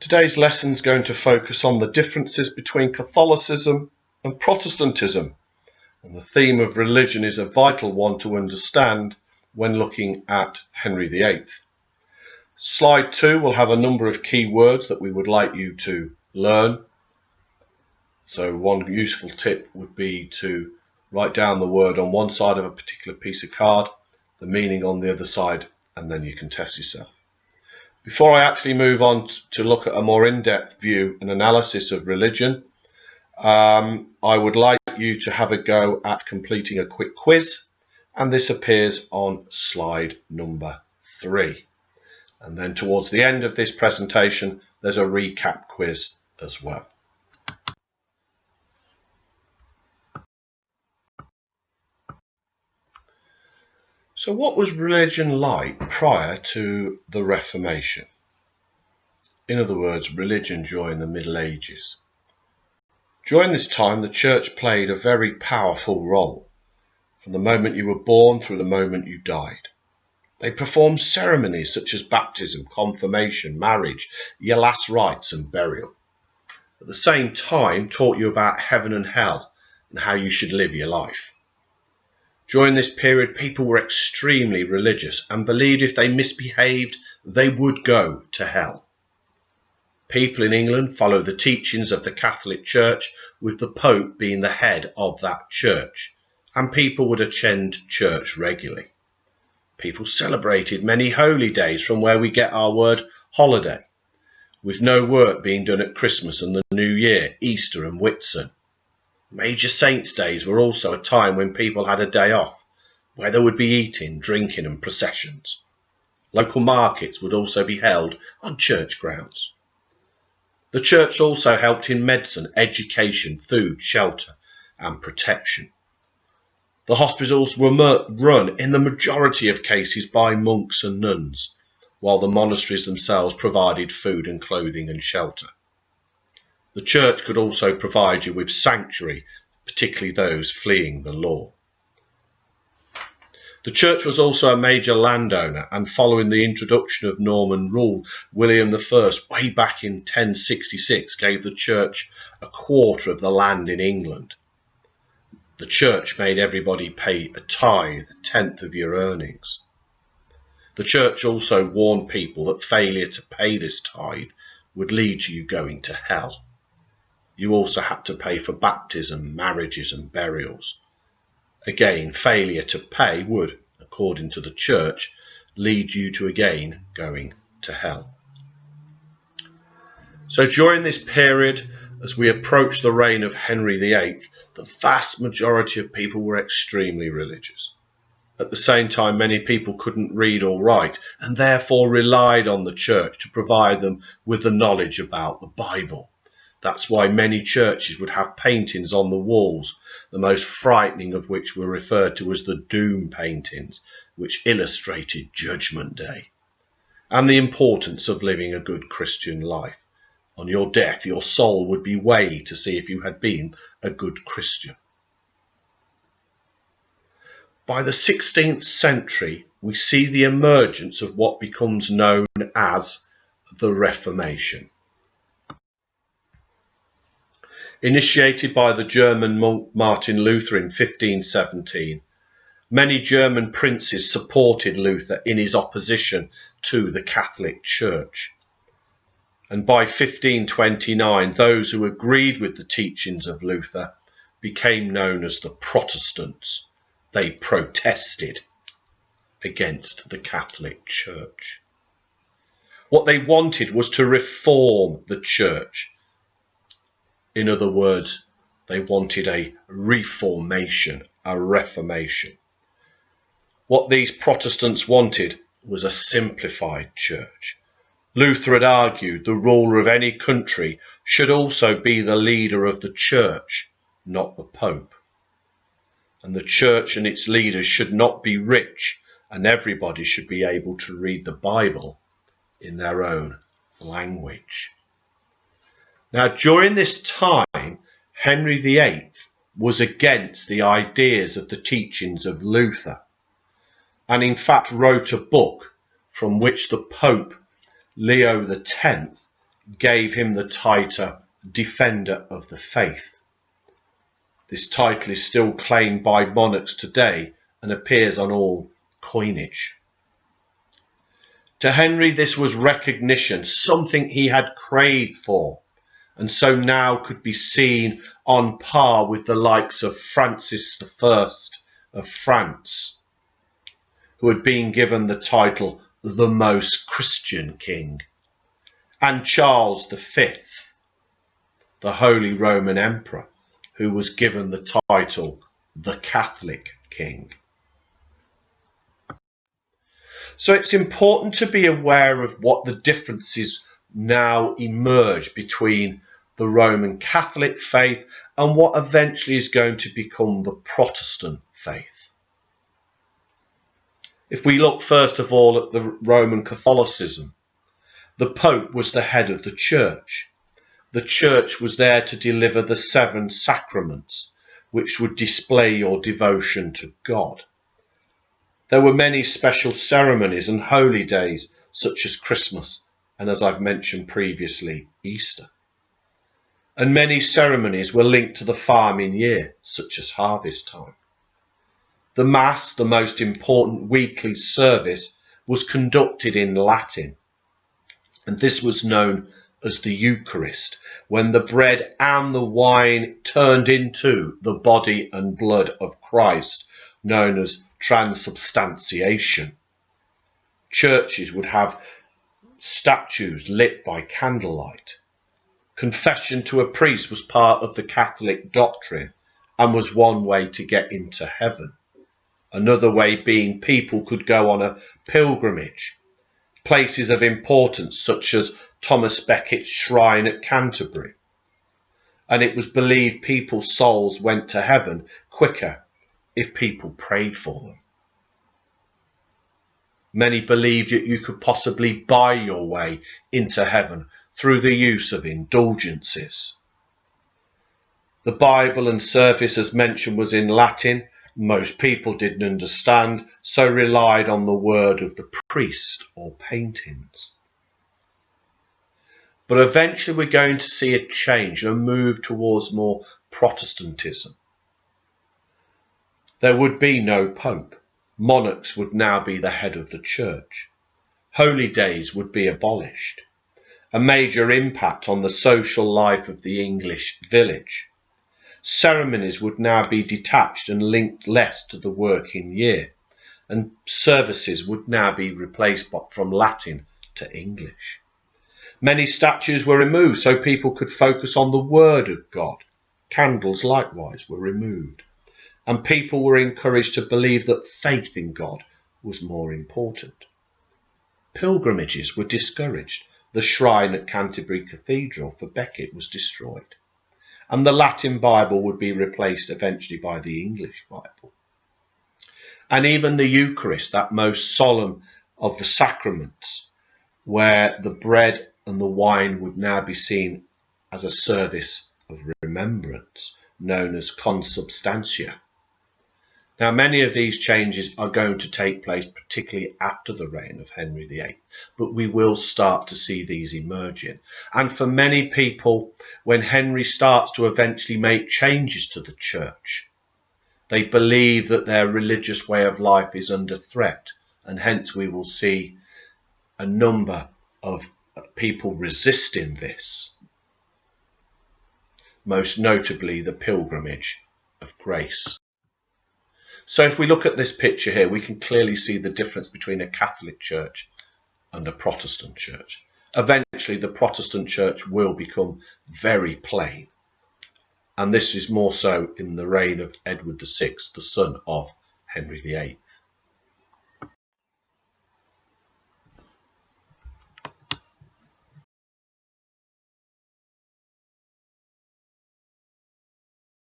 Today's lesson is going to focus on the differences between Catholicism and Protestantism, and the theme of religion is a vital one to understand when looking at Henry VIII. Slide 2 will have a number of key words that we would like you to learn. So one useful tip would be to write down the word on one side of a particular piece of card, the meaning on the other side, and then you can test yourself. Before I actually move on to look at a more in-depth view and analysis of religion, I would like you to have a go at completing a quick quiz, and this appears on slide number 3. And then towards the end of this presentation, there's a recap quiz as well. So what was religion like prior to the Reformation? In other words, religion during the Middle Ages. During this time, the church played a very powerful role, from the moment you were born through the moment you died. They performed ceremonies such as baptism, confirmation, marriage, your last rites and burial. At the same time, taught you about heaven and hell and how you should live your life. During this period, people were extremely religious and believed if they misbehaved, they would go to hell. People in England followed the teachings of the Catholic Church, with the Pope being the head of that church, and people would attend church regularly. People celebrated many holy days, from where we get our word holiday, with no work being done at Christmas and the New Year, Easter and Whitsun. Major saints' days were also a time when people had a day off, where there would be eating, drinking and processions. Local markets would also be held on church grounds. The church also helped in medicine, education, food, shelter and protection. The hospitals were run in the majority of cases by monks and nuns, while the monasteries themselves provided food and clothing and shelter. The church could also provide you with sanctuary, particularly those fleeing the law. The church was also a major landowner, and following the introduction of Norman rule, William I, way back in 1066, gave the church a quarter of the land in England. The church made everybody pay a tithe, a tenth of your earnings. The church also warned people that failure to pay this tithe would lead to you going to hell. You also had to pay for baptism, marriages and burials. Again, failure to pay would, according to the church, lead you to again going to hell. So during this period, as we approach the reign of Henry VIII, the vast majority of people were extremely religious. At the same time, many people couldn't read or write, and therefore relied on the church to provide them with the knowledge about the Bible. That's why many churches would have paintings on the walls, the most frightening of which were referred to as the doom paintings, which illustrated Judgment Day and the importance of living a good Christian life. On your death, your soul would be weighed to see if you had been a good Christian. By the 16th century, we see the emergence of what becomes known as the Reformation. Initiated by the German monk Martin Luther in 1517, many German princes supported Luther in his opposition to the Catholic Church. And by 1529, those who agreed with the teachings of Luther became known as the Protestants. They protested against the Catholic Church. What they wanted was to reform the church. In other words, they wanted a reformation, a reformation. What these Protestants wanted was a simplified church. Luther had argued the ruler of any country should also be the leader of the church, not the Pope. And the church and its leaders should not be rich, and everybody should be able to read the Bible in their own language. Now, during this time, Henry VIII was against the ideas of the teachings of Luther, and in fact wrote a book from which the Pope Leo X gave him the title Defender of the Faith. This title is still claimed by monarchs today and appears on all coinage. To Henry, this was recognition, something he had craved for, and so now could be seen on par with the likes of Francis I of France, who had been given the title the Most Christian King, and Charles V, the Holy Roman Emperor, who was given the title the Catholic King. So it's important to be aware of what the differences now emerge between the Roman Catholic faith and what eventually is going to become the Protestant faith. If we look first of all at the Roman Catholicism, the Pope was the head of the Church. The Church was there to deliver the 7 sacraments, which would display your devotion to God. There were many special ceremonies and holy days, such as Christmas and, as I've mentioned previously, Easter. And many ceremonies were linked to the farming year, such as harvest time. The Mass, the most important weekly service, was conducted in Latin, and this was known as the Eucharist, when the bread and the wine turned into the body and blood of Christ, known as transubstantiation. Churches would have statues lit by candlelight. Confession to a priest was part of the Catholic doctrine and was one way to get into heaven. Another way being people could go on a pilgrimage. Places of importance such as Thomas Becket's shrine at Canterbury. And it was believed people's souls went to heaven quicker if people prayed for them. Many believed that you could possibly buy your way into heaven through the use of indulgences. The Bible and service, as mentioned, was in Latin. Most people didn't understand, so relied on the word of the priest or paintings. But eventually we're going to see a change, a move towards more Protestantism. There would be no pope. Monarchs would now be the head of the church. Holy days would be abolished. A major impact on the social life of the English village. Ceremonies would now be detached and linked less to the working year, and services would now be replaced from Latin to English. Many statues were removed so people could focus on the Word of God. Candles likewise were removed, and people were encouraged to believe that faith in God was more important. Pilgrimages were discouraged. The shrine at Canterbury Cathedral for Becket was destroyed, and the Latin Bible would be replaced eventually by the English Bible. And even the Eucharist, that most solemn of the sacraments, where the bread and the wine would now be seen as a service of remembrance, known as consubstantia. Now, many of these changes are going to take place particularly after the reign of Henry VIII, but we will start to see these emerging. And for many people, when Henry starts to eventually make changes to the church, they believe that their religious way of life is under threat, and hence we will see a number of people resisting this, most notably the pilgrimage of grace. So if we look at this picture here, we can clearly see the difference between a Catholic church and a Protestant church. Eventually, the Protestant church will become very plain. And this is more so in the reign of Edward VI, the son of Henry VIII.